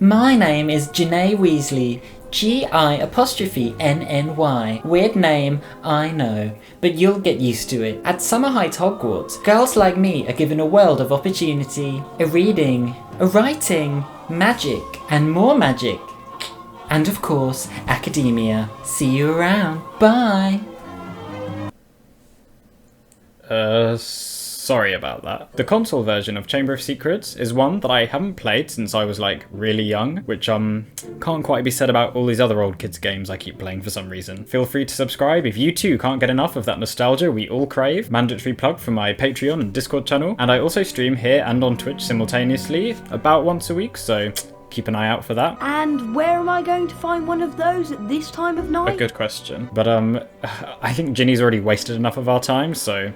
My name is Janae Weasley, G-I-N-N-Y. Weird name, I know, but you'll get used to it. At Summer Heights Hogwarts, girls like me are given a world of opportunity, a reading, a writing, magic, and more magic. And of course, academia. See you around. Bye! Sorry about that. The console version of Chamber of Secrets is one that I haven't played since I was like really young, which can't quite be said about all these other old kids games I keep playing for some reason. Feel free to subscribe if you too can't get enough of that nostalgia we all crave. Mandatory plug for my Patreon and Discord channel, and I also stream here and on Twitch simultaneously about once a week, so keep an eye out for that. And where am I going to find one of those at this time of night? A good question. But I think Ginny's already wasted enough of our time, so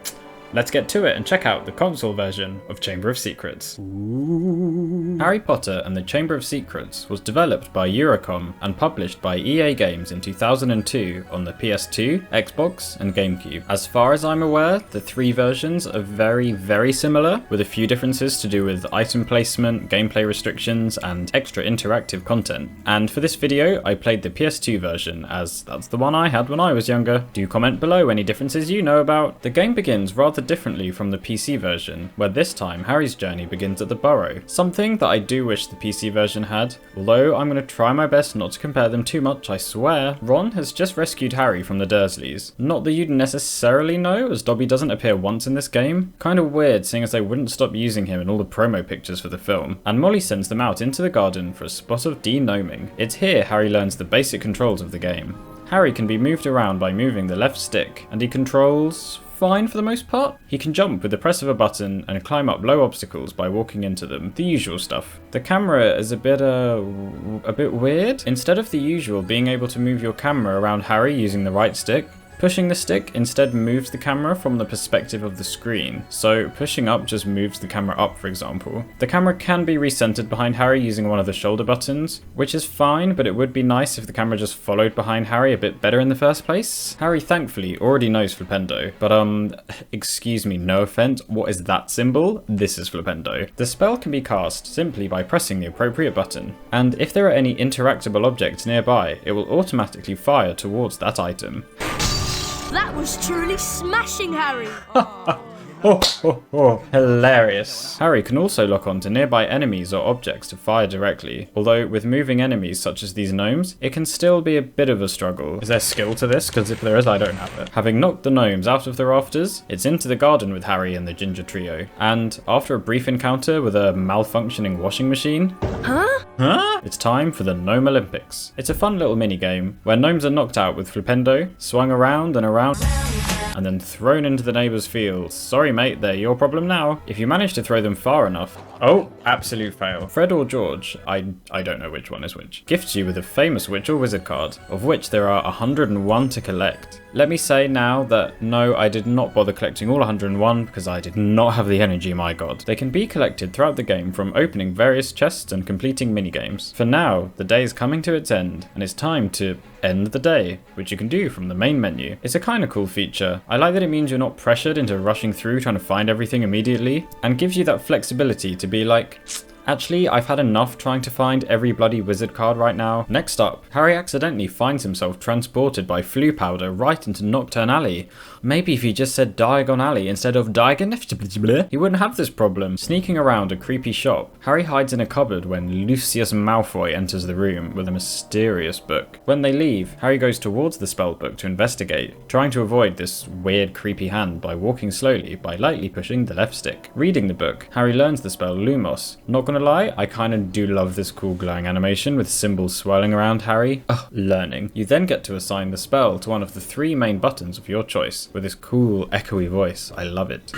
let's get to it and check out the console version of Chamber of Secrets. Ooh. Harry Potter and the Chamber of Secrets was developed by Eurocom and published by EA Games in 2002 on the PS2, Xbox, and GameCube. As far as I'm aware, the three versions are very, very similar, with a few differences to do with item placement, gameplay restrictions, and extra interactive content. And for this video, I played the PS2 version, as that's the one I had when I was younger. Do comment below any differences you know about. The game begins rather differently from the PC version, where this time Harry's journey begins at the Burrow, something that I do wish the PC version had, although I'm going to try my best not to compare them too much, I swear. Ron has just rescued Harry from the Dursleys. Not that you'd necessarily know, as Dobby doesn't appear once in this game. Kind of weird, seeing as they wouldn't stop using him in all the promo pictures for the film. And Molly sends them out into the garden for a spot of de-gnoming. It's here Harry learns the basic controls of the game. Harry can be moved around by moving the left stick, and he controls fine for the most part. He can jump with the press of a button and climb up low obstacles by walking into them, the usual stuff. The camera is a bit weird. Instead of the usual being able to move your camera around Harry using the right stick, pushing the stick instead moves the camera from the perspective of the screen, so pushing up just moves the camera up, for example. The camera can be recentered behind Harry using one of the shoulder buttons, which is fine, but it would be nice if the camera just followed behind Harry a bit better in the first place. Harry thankfully already knows Flipendo, but excuse me, no offense, what is that symbol? This is Flipendo. The spell can be cast simply by pressing the appropriate button, and if there are any interactable objects nearby, it will automatically fire towards that item. That was truly smashing, Harry! Hilarious. Harry can also lock on to nearby enemies or objects to fire directly, although with moving enemies such as these gnomes, it can still be a bit of a struggle. Is there skill to this? Because if there is, I don't have it. Having knocked the gnomes out of the rafters, it's into the garden with Harry and the ginger trio, and after a brief encounter with a malfunctioning washing machine, it's time for the Gnome Olympics. It's a fun little mini-game where gnomes are knocked out with Flipendo, swung around and around, and then thrown into the neighbour's fields. Sorry mate, they're your problem now. If you manage to throw them far enough, oh, absolute fail. Fred or George, I don't know which one is which, gifts you with a famous witch or wizard card, of which there are 101 to collect. Let me say now that no, I did not bother collecting all 101 because I did not have the energy, my god. They can be collected throughout the game from opening various chests and completing minigames. For now, the day is coming to its end, and it's time to end the day, which you can do from the main menu. It's a kinda cool feature. I like that it means you're not pressured into rushing through trying to find everything immediately, and gives you that flexibility to be like, actually, I've had enough trying to find every bloody wizard card right now. Next up, Harry accidentally finds himself transported by Floo powder right into Nocturne Alley. Maybe if he just said Diagon Alley instead of Diagon, he wouldn't have this problem. Sneaking around a creepy shop, Harry hides in a cupboard when Lucius Malfoy enters the room with a mysterious book. When they leave, Harry goes towards the spellbook to investigate, trying to avoid this weird creepy hand by walking slowly by lightly pushing the left stick. Reading the book, Harry learns the spell Lumos. Not gonna lie, I kinda do love this cool glowing animation with symbols swirling around Harry. Learning. You then get to assign the spell to one of the three main buttons of your choice, with this cool echoey voice. I love it.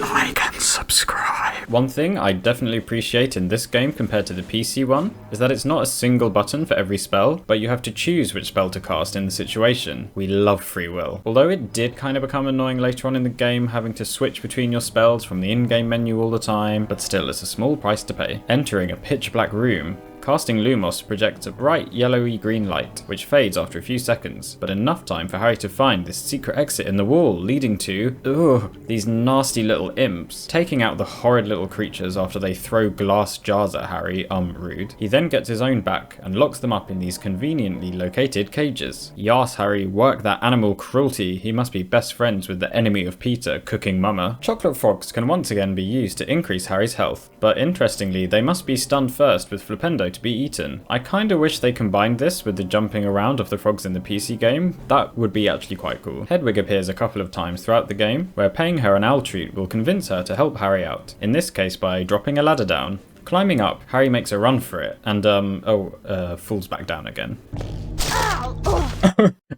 Like and subscribe. One thing I definitely appreciate in this game compared to the PC one is that it's not a single button for every spell, but you have to choose which spell to cast in the situation. We love free will. Although it did kind of become annoying later on in the game having to switch between your spells from the in-game menu all the time, but still it's a small price to pay. Entering a pitch black room casting Lumos projects a bright yellowy green light, which fades after a few seconds, but enough time for Harry to find this secret exit in the wall leading to, these nasty little imps. Taking out the horrid little creatures after they throw glass jars at Harry, rude. He then gets his own back and locks them up in these conveniently located cages. Yas, Harry, work that animal cruelty. He must be best friends with the enemy of Peter, Cooking Mama. Chocolate frogs can once again be used to increase Harry's health, but interestingly, they must be stunned first with Flipendo to be eaten. I kinda wish they combined this with the jumping around of the frogs in the PC game. That would be actually quite cool. Hedwig appears a couple of times throughout the game, where paying her an owl treat will convince her to help Harry out, in this case by dropping a ladder down. Climbing up, Harry makes a run for it, and falls back down again.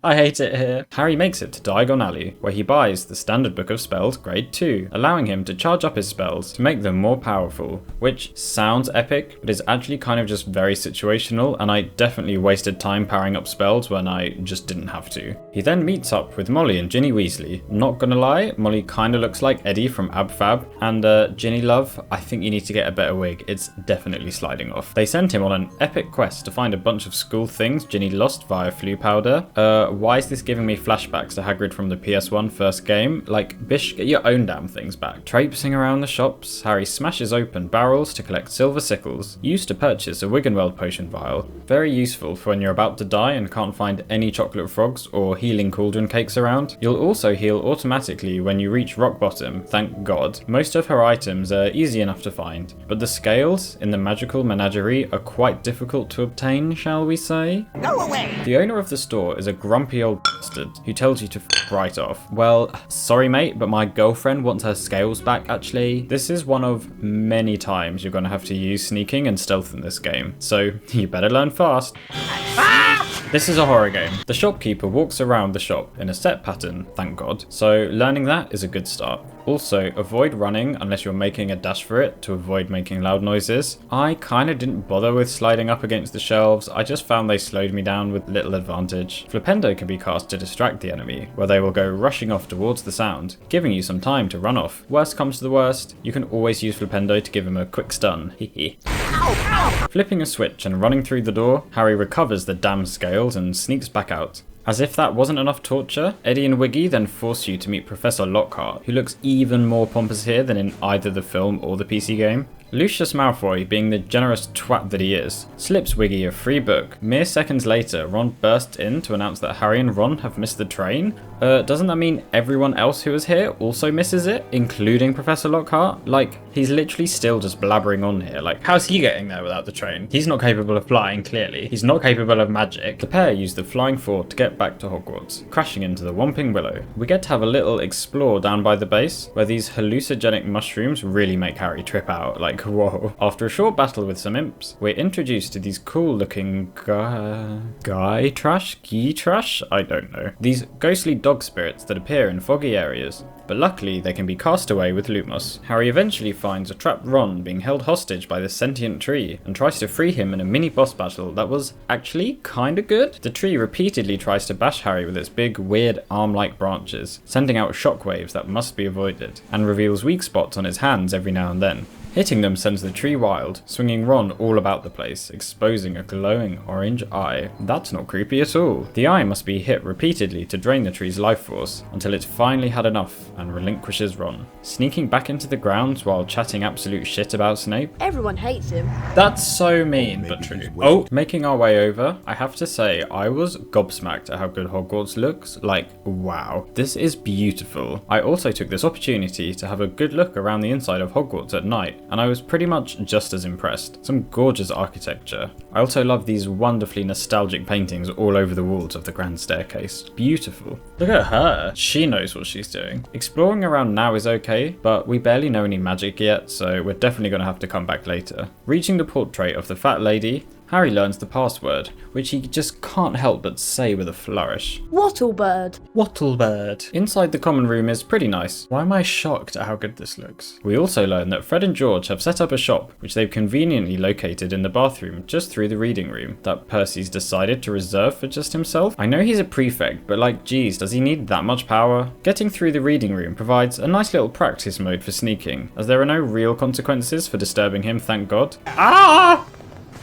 I hate it here. Harry makes it to Diagon Alley, where he buys the Standard Book of Spells Grade 2, allowing him to charge up his spells to make them more powerful, which sounds epic, but is actually kind of just very situational, and I definitely wasted time powering up spells when I just didn't have to. He then meets up with Molly and Ginny Weasley. Not gonna lie, Molly kinda looks like Eddie from Ab Fab, and Ginny love, I think you need to get a better wig. It's definitely sliding off. They sent him on an epic quest to find a bunch of school things Ginny lost via Floo Powder. Why is this giving me flashbacks to Hagrid from the PS1 first game? Like, bish, get your own damn things back. Traipsing around the shops, Harry smashes open barrels to collect silver sickles, used to purchase a Wiggenweld potion vial. Very useful for when you're about to die and can't find any chocolate frogs or healing cauldron cakes around. You'll also heal automatically when you reach rock bottom, thank God. Most of her items are easy enough to find, but the scales in the magical menagerie are quite difficult to obtain, shall we say? Go away! The owner of the store is a grumpy old bastard who tells you to f right off. Well, sorry mate, but my girlfriend wants her scales back actually. This is one of many times you're gonna have to use sneaking and stealth in this game, so you better learn fast. This is a horror game. The shopkeeper walks around the shop in a set pattern, thank God, so learning that is a good start. Also, avoid running unless you're making a dash for it to avoid making loud noises. I kinda didn't bother with sliding up against the shelves, I just found they slowed me down with little advantage. Flipendo can be cast to distract the enemy, where they will go rushing off towards the sound, giving you some time to run off. Worst comes to the worst, you can always use Flipendo to give him a quick stun, hehe. Flipping a switch and running through the door, Harry recovers the damn scales and sneaks back out. As if that wasn't enough torture, Eddie and Wiggy then force you to meet Professor Lockhart, who looks even more pompous here than in either the film or the PC game. Lucius Malfoy, being the generous twat that he is, slips Wiggy a free book. Mere seconds later, Ron bursts in to announce that Harry and Ron have missed the train. Doesn't that mean everyone else who is here also misses it, including Professor Lockhart? Like, he's literally still just blabbering on here. Like, how's he getting there without the train? He's not capable of flying, clearly. He's not capable of magic. The pair use the flying fort to get back to Hogwarts, crashing into the Whomping Willow. We get to have a little explore down by the base, where these hallucinogenic mushrooms really make Harry trip out. Like, whoa. After a short battle with some imps, we're introduced to these cool looking guy trash? I don't know. These ghostly dog spirits that appear in foggy areas, but luckily they can be cast away with Lumos. Harry eventually finds a trapped Ron being held hostage by the sentient tree and tries to free him in a mini boss battle that was actually kinda good. The tree repeatedly tries to bash Harry with its big weird arm-like branches, sending out shockwaves that must be avoided, and reveals weak spots on its hands every now and then. Hitting them sends the tree wild, swinging Ron all about the place, exposing a glowing orange eye. That's not creepy at all. The eye must be hit repeatedly to drain the tree's life force, until it's finally had enough and relinquishes Ron, sneaking back into the grounds while chatting absolute shit about Snape. Everyone hates him. That's so mean, but true. Oh, making our way over, I have to say, I was gobsmacked at how good Hogwarts looks. Like, wow, this is beautiful. I also took this opportunity to have a good look around the inside of Hogwarts at night, and I was pretty much just as impressed. Some gorgeous architecture. I also love these wonderfully nostalgic paintings all over the walls of the grand staircase. Beautiful. Look at her. She knows what she's doing. Exploring around now is okay, but we barely know any magic yet, so we're definitely going to have to come back later. Reaching the portrait of the fat lady, Harry learns the password, which he just can't help but say with a flourish. Wattlebird. Wattlebird. Inside the common room is pretty nice. Why am I shocked at how good this looks? We also learn that Fred and George have set up a shop, which they've conveniently located in the bathroom just through the reading room, that Percy's decided to reserve for just himself. I know he's a prefect, but like, geez, does he need that much power? Getting through the reading room provides a nice little practice mode for sneaking, as there are no real consequences for disturbing him, thank God. Ah!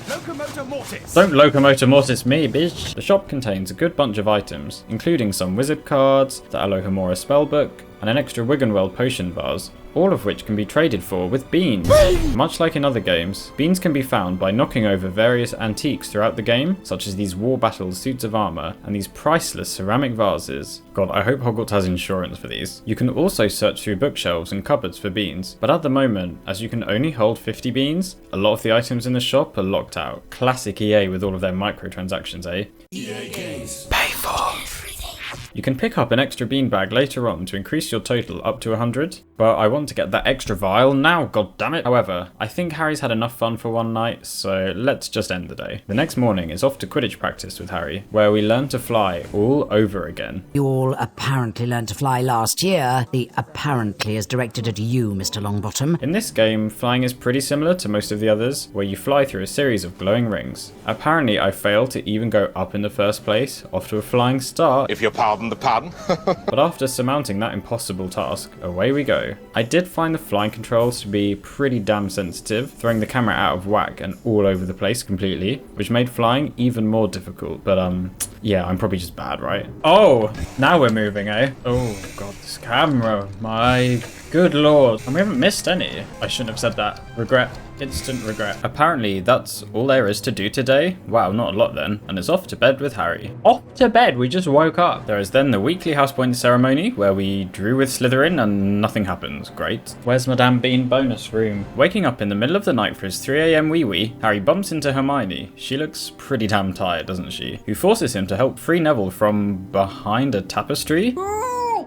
Look locomotor mortis! Don't locomotor mortis me, bitch! The shop contains a good bunch of items, including some wizard cards, the Alohomora spellbook, and an extra Wiggenweld potion vase, all of which can be traded for with beans. Much like in other games, beans can be found by knocking over various antiques throughout the game, such as these war battle suits of armor and these priceless ceramic vases. God, I hope Hogwarts has insurance for these. You can also search through bookshelves and cupboards for beans, but at the moment, as you can only hold 50 beans, a lot of the items in the shop are locked out. Classic EA with all of their microtransactions, eh? EA Games. Pay for. You can pick up an extra beanbag later on to increase your total up to 100, but I want to get that extra vial now, god damn it. However, I think Harry's had enough fun for one night, so let's just end the day. The next morning is off to Quidditch practice with Harry, where we learn to fly all over again. You all apparently learned to fly last year. The apparently is directed at you, Mr. Longbottom. In this game, flying is pretty similar to most of the others, where you fly through a series of glowing rings. Apparently, I failed to even go up in the first place, off to a flying start. If you pardon the pardon. But after surmounting that impossible task, away we go. I did find the flying controls to be pretty damn sensitive, throwing the camera out of whack and all over the place completely, which made flying even more difficult. But yeah, I'm probably just bad, right? Oh, now we're moving, eh? Oh god, this camera, my good lord. And we haven't missed any. I shouldn't have said that. Regret. Instant regret. Apparently, that's all there is to do today. Wow, not a lot then. And it's off to bed with Harry. Off to bed, we just woke up. There is then the weekly house point ceremony, where we drew with Slytherin and nothing happens. Great. Where's Madame Bean bonus room? Waking up in the middle of the night for his 3 a.m. wee-wee, Harry bumps into Hermione. She looks pretty damn tired, doesn't she? Who forces him to help free Neville from behind a tapestry?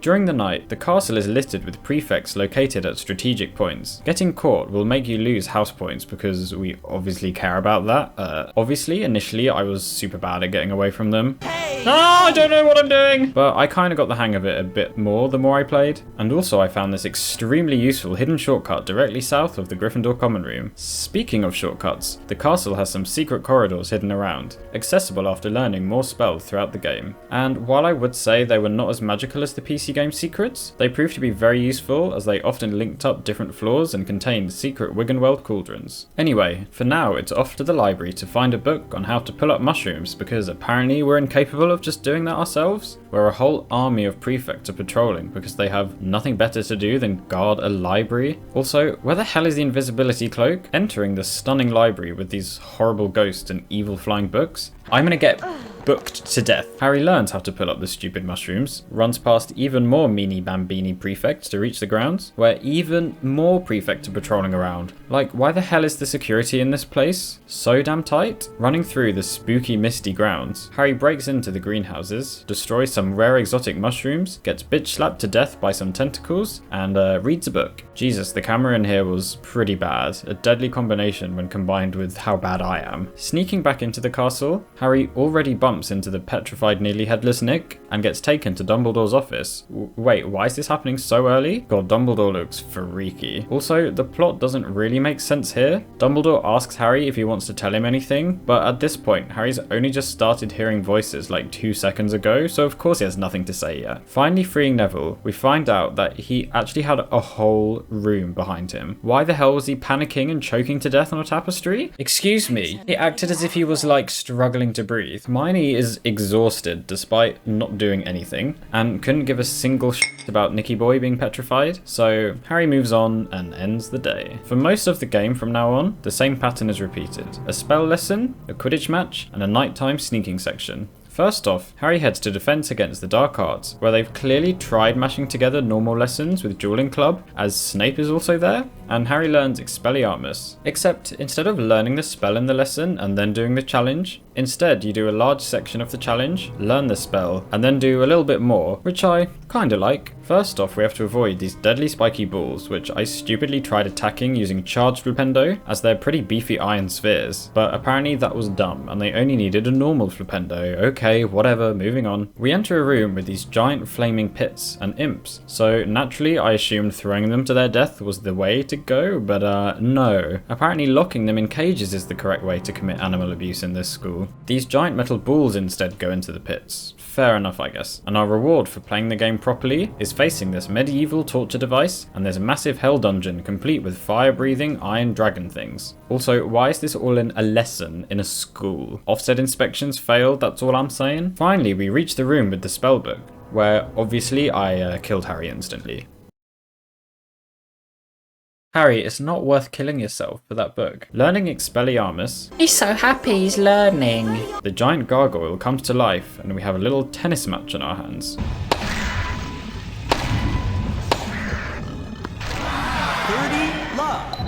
During the night, the castle is littered with prefects located at strategic points. Getting caught will make you lose house points because we obviously care about that. Obviously, initially I was super bad at getting away from them. I don't know what I'm doing! But I kind of got the hang of it a bit more the more I played. And also I found this extremely useful hidden shortcut directly south of the Gryffindor common room. Speaking of shortcuts, the castle has some secret corridors hidden around, accessible after learning more spells throughout the game. And while I would say they were not as magical as the PC game secrets, they proved to be very useful as they often linked up different floors and contained secret Wiggenweld cauldrons. Anyway, for now it's off to the library to find a book on how to pull up mushrooms because apparently we're incapable of just doing that ourselves, where a whole army of prefects are patrolling because they have nothing better to do than guard a library. Also, where the hell is the invisibility cloak? Entering the stunning library with these horrible ghosts and evil flying books, I'm gonna get booked to death. Harry learns how to pull up the stupid mushrooms, runs past even more meanie bambini prefects to reach the grounds, where even more prefects are patrolling around. Like, why the hell is the security in this place so damn tight? Running through the spooky misty grounds, Harry breaks into the greenhouses, destroys some rare exotic mushrooms, gets bitch slapped to death by some tentacles, and reads a book. Jesus, the camera in here was pretty bad, a deadly combination when combined with how bad I am. Sneaking back into the castle, Harry already bumps into the petrified nearly headless Nick and gets taken to Dumbledore's office. Wait, why is this happening so early? God, Dumbledore looks freaky. Also, the plot doesn't really make sense here. Dumbledore asks Harry if he wants to tell him anything, but at this point, Harry's only just started hearing voices like 2 seconds ago, so of course he has nothing to say yet. Finally freeing Neville, we find out that he actually had a whole room behind him. Why the hell was he panicking and choking to death on a tapestry? Excuse me, he acted as if he was like struggling to breathe. Hermione is exhausted despite not doing anything and couldn't give a single shit about Nicky Boy being petrified, so Harry moves on and ends the day. For most of the game from now on, the same pattern is repeated. A spell lesson, a Quidditch match, and a nighttime sneaking section. First off, Harry heads to Defense Against the Dark Arts, where they've clearly tried mashing together normal lessons with Dueling Club, as Snape is also there, and Harry learns Expelliarmus. Except, instead of learning the spell in the lesson and then doing the challenge, instead you do a large section of the challenge, learn the spell, and then do a little bit more, which I kinda like. First off, we have to avoid these deadly spiky balls, which I stupidly tried attacking using Charged Flipendo, as they're pretty beefy iron spheres, but apparently that was dumb, and they only needed a normal Flipendo. Okay, whatever, moving on. We enter a room with these giant flaming pits and imps, so naturally I assumed throwing them to their death was the way to go, but no. Apparently locking them in cages is the correct way to commit animal abuse in this school. These giant metal balls instead go into the pits. Fair enough, I guess. And our reward for playing the game properly is facing this medieval torture device, and there's a massive hell dungeon complete with fire-breathing iron dragon things. Also, why is this all in a lesson in a school? Offset inspections failed, that's all I'm saying. Finally, we reach the room with the spellbook, where obviously I killed Harry instantly. Harry, it's not worth killing yourself for that book. Learning Expelliarmus. He's so happy he's learning. The giant gargoyle comes to life and we have a little tennis match on our hands.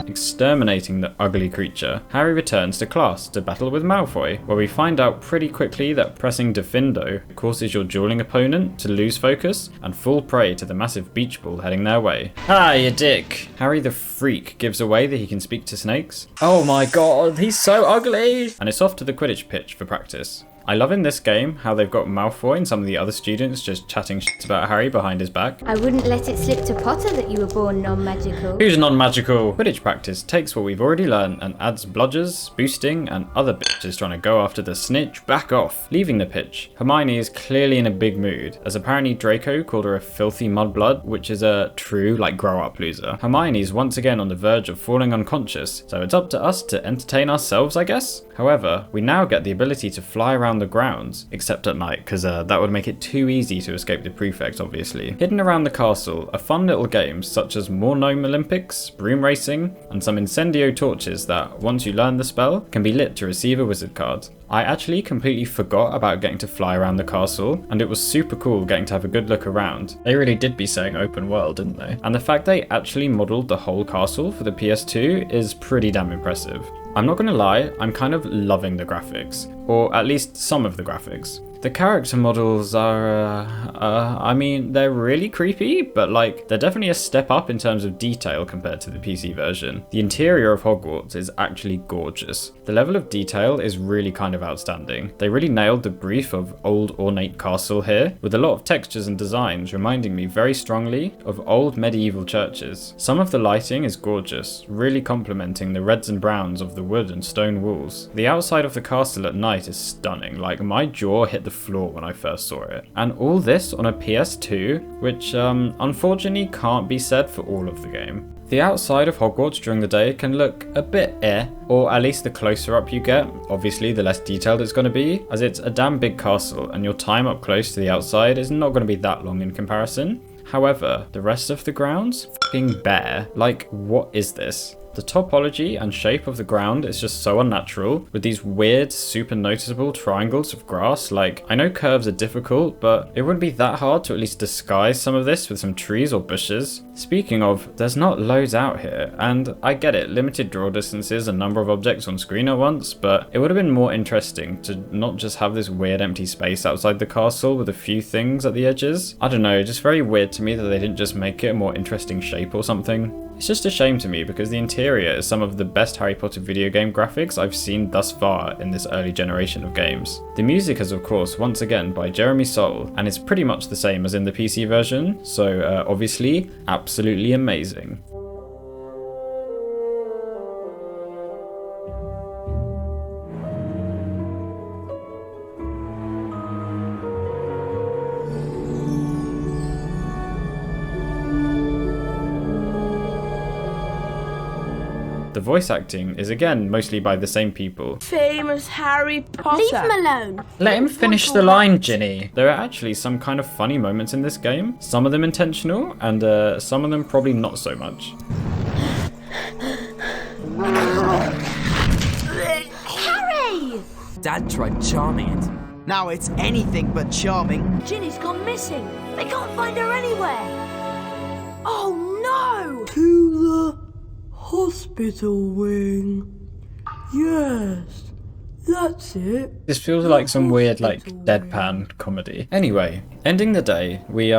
Exterminating the ugly creature, Harry returns to class to battle with Malfoy, where we find out pretty quickly that pressing Defendo causes your dueling opponent to lose focus and fall prey to the massive beach ball heading their way. Ah, you dick! Harry the freak gives away that he can speak to snakes. Oh my god, he's so ugly! And it's off to the Quidditch pitch for practice. I love in this game how they've got Malfoy and some of the other students just chatting shit about Harry behind his back. I wouldn't let it slip to Potter that you were born non-magical. Who's non-magical? Quidditch practice takes what we've already learned and adds bludgers, boosting, and other bitches trying to go after the snitch back off. Leaving the pitch, Hermione is clearly in a big mood, as apparently Draco called her a filthy mudblood, which is a true, grow-up loser. Hermione's once again on the verge of falling unconscious, so it's up to us to entertain ourselves, I guess? However, we now get the ability to fly around the grounds, except at night, because that would make it too easy to escape the prefect, obviously. Hidden around the castle are fun little games such as more Gnome Olympics, broom racing, and some incendio torches that, once you learn the spell, can be lit to receive a wizard card. I actually completely forgot about getting to fly around the castle, and it was super cool getting to have a good look around. They really did be saying open world, didn't they? And the fact they actually modelled the whole castle for the PS2 is pretty damn impressive. I'm not gonna lie, I'm kind of loving the graphics, or at least some of the graphics. The character models are, I mean, they're really creepy, but they're definitely a step up in terms of detail compared to the PC version. The interior of Hogwarts is actually gorgeous. The level of detail is really kind of outstanding. They really nailed the brief of old ornate castle here, with a lot of textures and designs reminding me very strongly of old medieval churches. Some of the lighting is gorgeous, really complementing the reds and browns of the wood and stone walls. The outside of the castle at night is stunning, my jaw hit the floor when I first saw it. And all this on a PS2, which unfortunately can't be said for all of the game. The outside of Hogwarts during the day can look a bit or at least the closer up you get, obviously the less detailed it's going to be, as it's a damn big castle and your time up close to the outside is not going to be that long in comparison. However, the rest of the grounds, f***ing bare. What is this? The topology and shape of the ground is just so unnatural, with these weird, super noticeable triangles of grass. I know curves are difficult, but it wouldn't be that hard to at least disguise some of this with some trees or bushes. Speaking of, there's not loads out here, and I get it, limited draw distances and number of objects on screen at once, but it would have been more interesting to not just have this weird empty space outside the castle with a few things at the edges. I don't know, just very weird to me that they didn't just make it a more interesting shape or something. It's just a shame to me because the interior is some of the best Harry Potter video game graphics I've seen thus far in this early generation of games. The music is of course once again by Jeremy Soule and it's pretty much the same as in the PC version, so obviously absolutely amazing. The voice acting is again mostly by the same people. Famous Harry Potter. Leave him alone. Let him finish the line, Ginny. There are actually some kind of funny moments in this game, some of them intentional, and some of them probably not so much. Harry! Dad tried charming it. Now it's anything but charming. Ginny's gone missing. They can't find her anywhere. Oh no! To the hospital wing. Yes, that's it. This feels like some weird, deadpan comedy. Anyway, ending the day, we,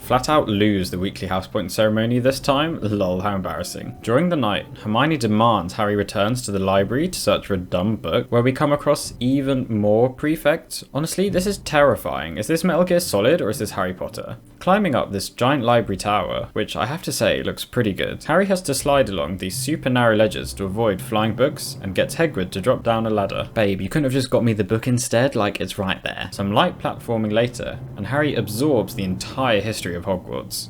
flat out lose the weekly house point ceremony this time. Lol, how embarrassing. During the night, Hermione demands Harry returns to the library to search for a dumb book, where we come across even more prefects. Honestly, this is terrifying. Is this Metal Gear Solid or is this Harry Potter? Climbing up this giant library tower, which I have to say looks pretty good, Harry has to slide along these super narrow ledges to avoid flying books and gets Hedwig to drop down a ladder. Babe, you couldn't have just got me the book instead? Like, it's right there. Some light platforming later, and Harry absorbs the entire history of Hogwarts.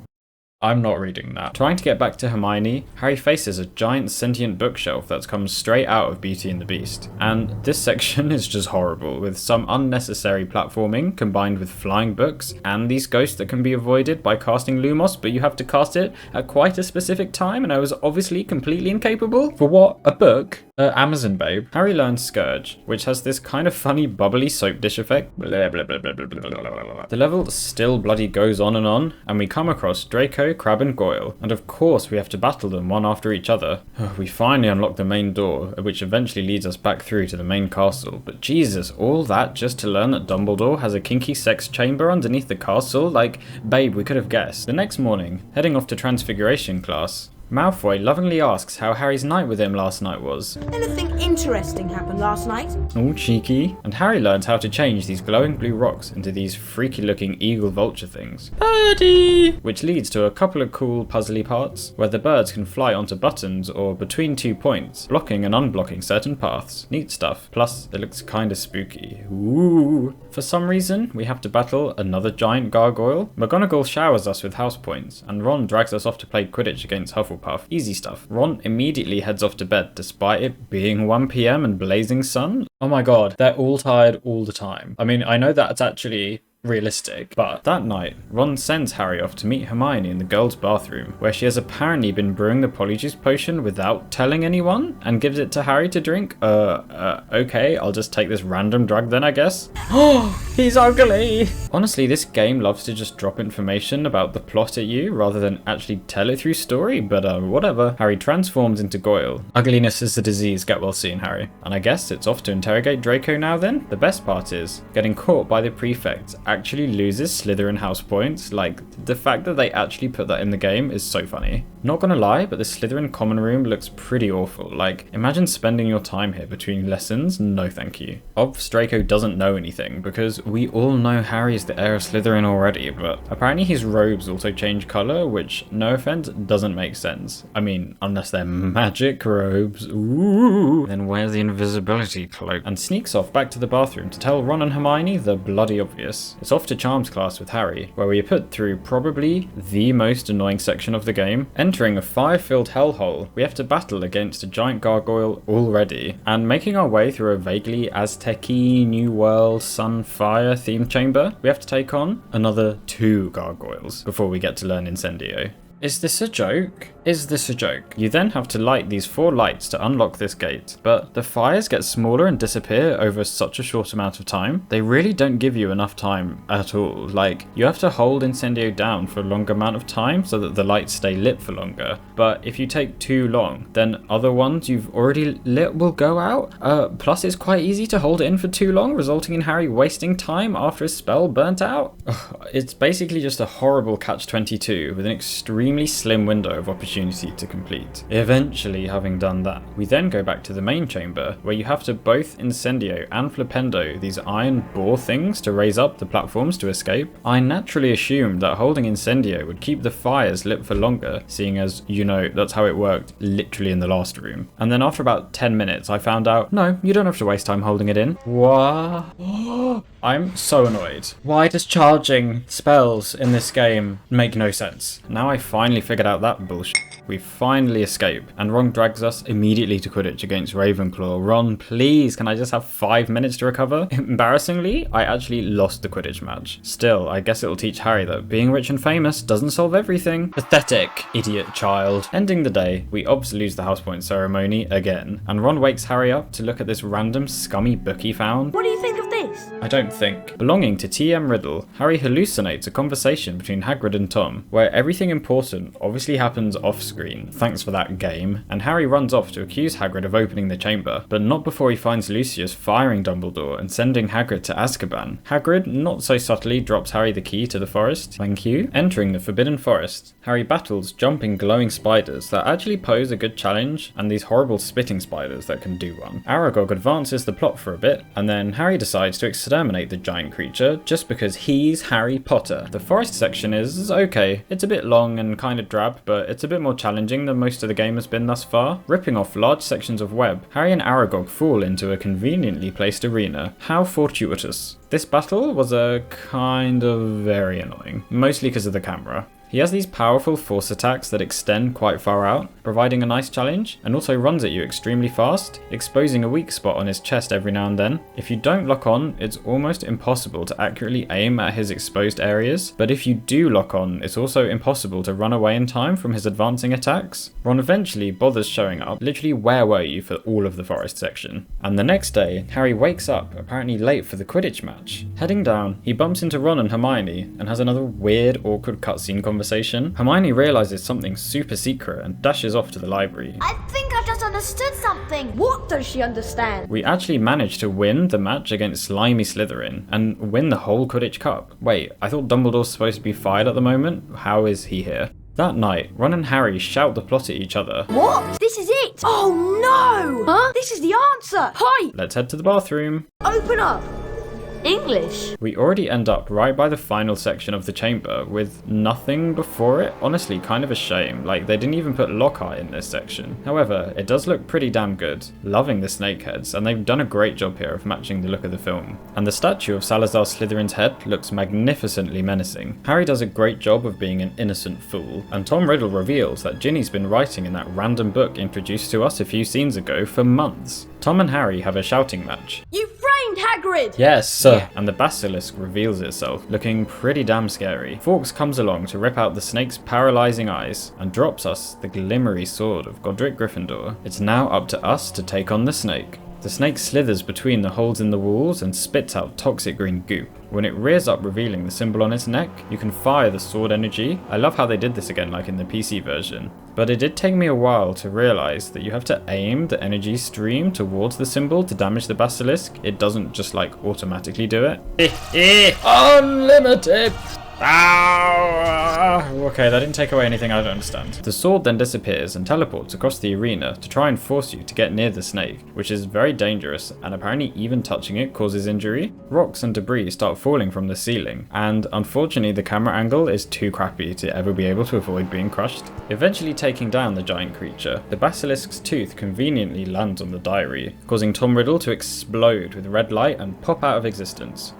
I'm not reading that. Trying to get back to Hermione, Harry faces a giant sentient bookshelf that's come straight out of Beauty and the Beast. And this section is just horrible, with some unnecessary platforming combined with flying books and these ghosts that can be avoided by casting Lumos, but you have to cast it at quite a specific time, and I was obviously completely incapable. For what? A book? Amazon babe. Harry learns Scourge, which has this kind of funny bubbly soap dish effect. Blah, blah, blah, blah, blah, blah, blah, blah. The level still bloody goes on, and we come across Draco, Crabbe and Goyle, and of course we have to battle them one after each other. We finally unlock the main door, which eventually leads us back through to the main castle, but Jesus, all that just to learn that Dumbledore has a kinky sex chamber underneath the castle? Like, babe, we could have guessed. The next morning, heading off to Transfiguration class, Malfoy lovingly asks how Harry's night with him last night was. Anything interesting happened last night? All cheeky. And Harry learns how to change these glowing blue rocks into these freaky looking eagle vulture things. Birdie! Which leads to a couple of cool puzzly parts, where the birds can fly onto buttons or between 2 points, blocking and unblocking certain paths. Neat stuff. Plus, it looks kinda spooky. Ooh. For some reason, we have to battle another giant gargoyle. McGonagall showers us with house points, and Ron drags us off to play Quidditch against Hufflepuff. Easy stuff. Ron immediately heads off to bed despite it being 1 PM and blazing sun. Oh my god, they're all tired all the time. I mean, I know that's actually realistic, but that night, Ron sends Harry off to meet Hermione in the girls' bathroom, where she has apparently been brewing the Polyjuice potion without telling anyone, and gives it to Harry to drink. Okay, I'll just take this random drug then, I guess. Oh, he's ugly! Honestly, this game loves to just drop information about the plot at you, rather than actually tell it through story, but whatever. Harry transforms into Goyle. Ugliness is a disease, get well soon, Harry. And I guess it's off to interrogate Draco now then? The best part is, getting caught by the prefect actually loses Slytherin house points. Like, the fact that they actually put that in the game is so funny. Not gonna lie, but the Slytherin common room looks pretty awful. Like, imagine spending your time here between lessons. No thank you. Obvs Draco doesn't know anything, because we all know Harry is the heir of Slytherin already, but apparently his robes also change colour, which, no offense, doesn't make sense. I mean, unless they're magic robes. Ooh. Then where's the invisibility cloak? And sneaks off back to the bathroom to tell Ron and Hermione the bloody obvious. It's off to Charms class with Harry, where we are put through probably the most annoying section of the game. Entering a fire-filled hellhole, we have to battle against a giant gargoyle already, and making our way through a vaguely Aztec-y, New World, Sun, Fire themed chamber, we have to take on another 2 gargoyles before we get to learn Incendio. Is this a joke? Is this a joke? You then have to light these 4 lights to unlock this gate, but the fires get smaller and disappear over such a short amount of time. They really don't give you enough time at all. Like, you have to hold Incendio down for a longer amount of time so that the lights stay lit for longer, but if you take too long, then other ones you've already lit will go out. Plus it's quite easy to hold it in for too long, resulting in Harry wasting time after his spell burnt out. It's basically just a horrible catch-22 with an extremely slim window of opportunity to complete. Eventually, having done that, we then go back to the main chamber, where you have to both Incendio and Flipendo these iron bore things to raise up the platforms to escape. I naturally assumed that holding Incendio would keep the fires lit for longer, seeing as, you know, that's how it worked literally in the last room. And then after about 10 minutes, I found out, no, you don't have to waste time holding it in. What? I'm so annoyed. Why does charging spells in this game make no sense? Now I finally figured out that bullshit. We finally escape, and Ron drags us immediately to Quidditch against Ravenclaw. Ron, please, can I just have 5 minutes to recover? Embarrassingly, I actually lost the Quidditch match. Still, I guess it'll teach Harry that being rich and famous doesn't solve everything. Pathetic, idiot child. Ending the day, we obviously lose the house point ceremony again, and Ron wakes Harry up to look at this random scummy book he found. What do you think of this? I don't think. Belonging to T.M. Riddle, Harry hallucinates a conversation between Hagrid and Tom, where everything important obviously happens off screen screen. Thanks for that, game. And Harry runs off to accuse Hagrid of opening the chamber, but not before he finds Lucius firing Dumbledore and sending Hagrid to Azkaban. Hagrid, not so subtly, drops Harry the key to the forest. Thank you. Entering the Forbidden Forest, Harry battles jumping glowing spiders that actually pose a good challenge, and these horrible spitting spiders that can do one. Aragog advances the plot for a bit, and then Harry decides to exterminate the giant creature just because he's Harry Potter. The forest section is okay. It's a bit long and kind of drab, but it's a bit more challenging than most of the game has been thus far. Ripping off large sections of web, Harry and Aragog fall into a conveniently placed arena. How fortuitous. This battle was a kind of very annoying, mostly because of the camera. He has these powerful force attacks that extend quite far out, providing a nice challenge, and also runs at you extremely fast, exposing a weak spot on his chest every now and then. If you don't lock on, it's almost impossible to accurately aim at his exposed areas, but if you do lock on, it's also impossible to run away in time from his advancing attacks. Ron eventually bothers showing up. Literally, where were you for all of the forest section? And the next day, Harry wakes up, apparently late for the Quidditch match. Heading down, he bumps into Ron and Hermione, and has another weird, awkward cutscene conversation. Hermione realizes something super secret and dashes off to the library. I think I just understood something. What does she understand? We actually managed to win the match against Slimy Slytherin and win the whole Quidditch Cup. Wait, I thought Dumbledore's supposed to be fired at the moment? How is he here? That night, Ron and Harry shout the plot at each other. What? This is it. Oh no! Huh? This is the answer. Hi! Let's head to the bathroom. Open up. English? We already end up right by the final section of the chamber with nothing before it. Honestly, kind of a shame. Like, they didn't even put Lockhart in this section. However, it does look pretty damn good. Loving the snakeheads, and they've done a great job here of matching the look of the film. And the statue of Salazar Slytherin's head looks magnificently menacing. Harry does a great job of being an innocent fool, and Tom Riddle reveals that Ginny's been writing in that random book introduced to us a few scenes ago for months. Tom and Harry have a shouting match. You framed Hagrid! Yes, sir. And the basilisk reveals itself, looking pretty damn scary. Fawkes comes along to rip out the snake's paralyzing eyes and drops us the glimmery sword of Godric Gryffindor. It's now up to us to take on the snake. The snake slithers between the holes in the walls and spits out toxic green goop. When it rears up revealing the symbol on its neck, you can fire the sword energy. I love how they did this again like in the PC version. But it did take me a while to realise that you have to aim the energy stream towards the symbol to damage the basilisk. It doesn't just like automatically do it. Unlimited! Okay, that didn't take away anything I don't understand. The sword then disappears and teleports across the arena to try and force you to get near the snake, which is very dangerous, and apparently even touching it causes injury. Rocks and debris start falling from the ceiling, and unfortunately the camera angle is too crappy to ever be able to avoid being crushed. Eventually taking down the giant creature, the basilisk's tooth conveniently lands on the diary, causing Tom Riddle to explode with red light and pop out of existence.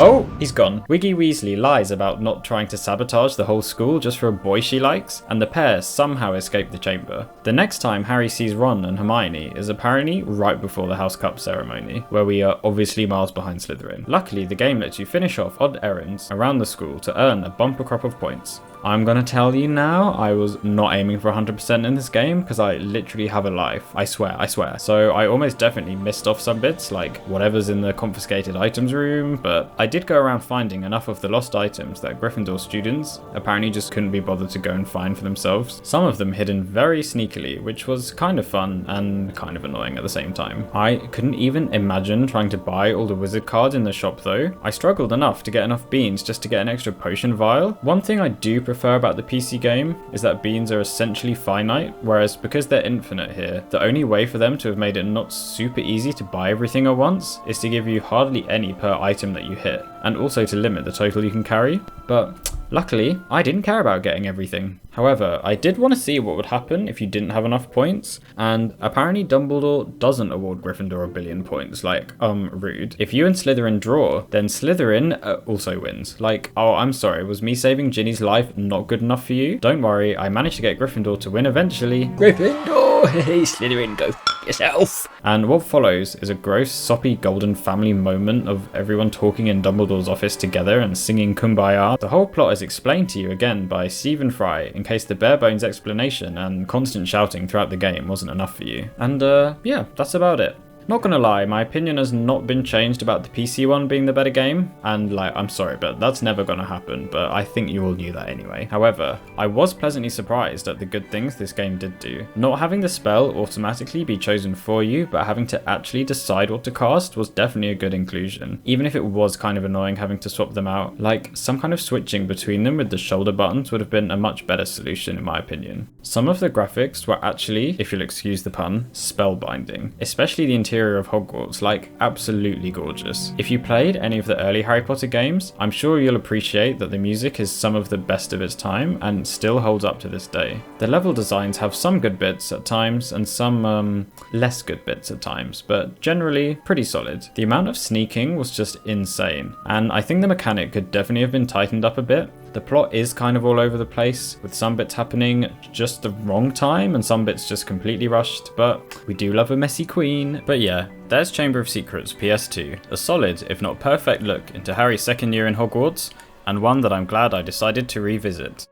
Oh, he's gone. Wiggy Weasley lies about not trying to sabotage the whole school just for a boy she likes, and the pair somehow escape the chamber. The next time Harry sees Ron and Hermione is apparently right before the House Cup ceremony, where we are obviously miles behind Slytherin. Luckily, the game lets you finish off odd errands around the school to earn a bumper crop of points. I'm gonna tell you now, I was not aiming for 100% in this game because I literally have a life. I swear. So I almost definitely missed off some bits, like whatever's in the confiscated items room, but I did go around finding enough of the lost items that Gryffindor students apparently just couldn't be bothered to go and find for themselves. Some of them hidden very sneakily, which was kind of fun and kind of annoying at the same time. I couldn't even imagine trying to buy all the wizard cards in the shop though. I struggled enough to get enough beans just to get an extra potion vial. One thing I do prefer about the PC game is that beans are essentially finite, whereas because they're infinite here, the only way for them to have made it not super easy to buy everything at once is to give you hardly any per item that you hit, and also to limit the total you can carry. But luckily, I didn't care about getting everything. However, I did want to see what would happen if you didn't have enough points, and apparently Dumbledore doesn't award Gryffindor 1 billion points, like, rude. If you and Slytherin draw, then Slytherin also wins. Like, oh, I'm sorry, was me saving Ginny's life not good enough for you? Don't worry, I managed to get Gryffindor to win eventually. Gryffindor! Hey, Slytherin, go yourself! And what follows is a gross, soppy, golden family moment of everyone talking in Dumbledore's office together and singing Kumbaya. The whole plot is explained to you again by Stephen Fry, in case the bare bones explanation and constant shouting throughout the game wasn't enough for you. And yeah, that's about it. Not gonna lie, my opinion has not been changed about the PC one being the better game, and like, I'm sorry, but that's never gonna happen, but I think you all knew that anyway. However, I was pleasantly surprised at the good things this game did do. Not having the spell automatically be chosen for you, but having to actually decide what to cast was definitely a good inclusion, even if it was kind of annoying having to swap them out. Like, some kind of switching between them with the shoulder buttons would have been a much better solution in my opinion. Some of the graphics were actually, if you'll excuse the pun, spellbinding, especially the interior of Hogwarts, like absolutely gorgeous. If you played any of the early Harry Potter games, I'm sure you'll appreciate that the music is some of the best of its time and still holds up to this day. The level designs have some good bits at times and some less good bits at times, but generally pretty solid. The amount of sneaking was just insane, and I think the mechanic could definitely have been tightened up a bit. The plot is kind of all over the place, with some bits happening just the wrong time and some bits just completely rushed, but we do love a messy queen. But yeah, there's Chamber of Secrets PS2, a solid, if not perfect look into Harry's second year in Hogwarts, and one that I'm glad I decided to revisit.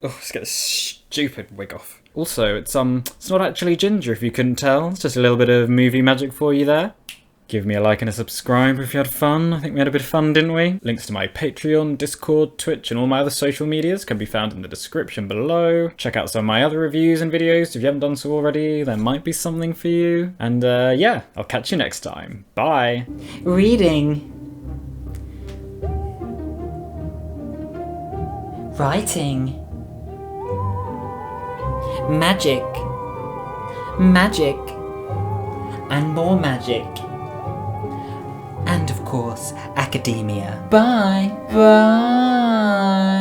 Oh, let's get this stupid wig off. Also, it's not actually ginger if you couldn't tell, it's just a little bit of movie magic for you there. Give me a like and a subscribe if you had fun. I think we had a bit of fun, didn't we? Links to my Patreon, Discord, Twitch, and all my other social medias can be found in the description below. Check out some of my other reviews and videos if you haven't done so already. There might be something for you. And yeah, I'll catch you next time. Bye. Reading. Writing. Magic. Magic. And more magic. And of course, academia. Bye. Bye.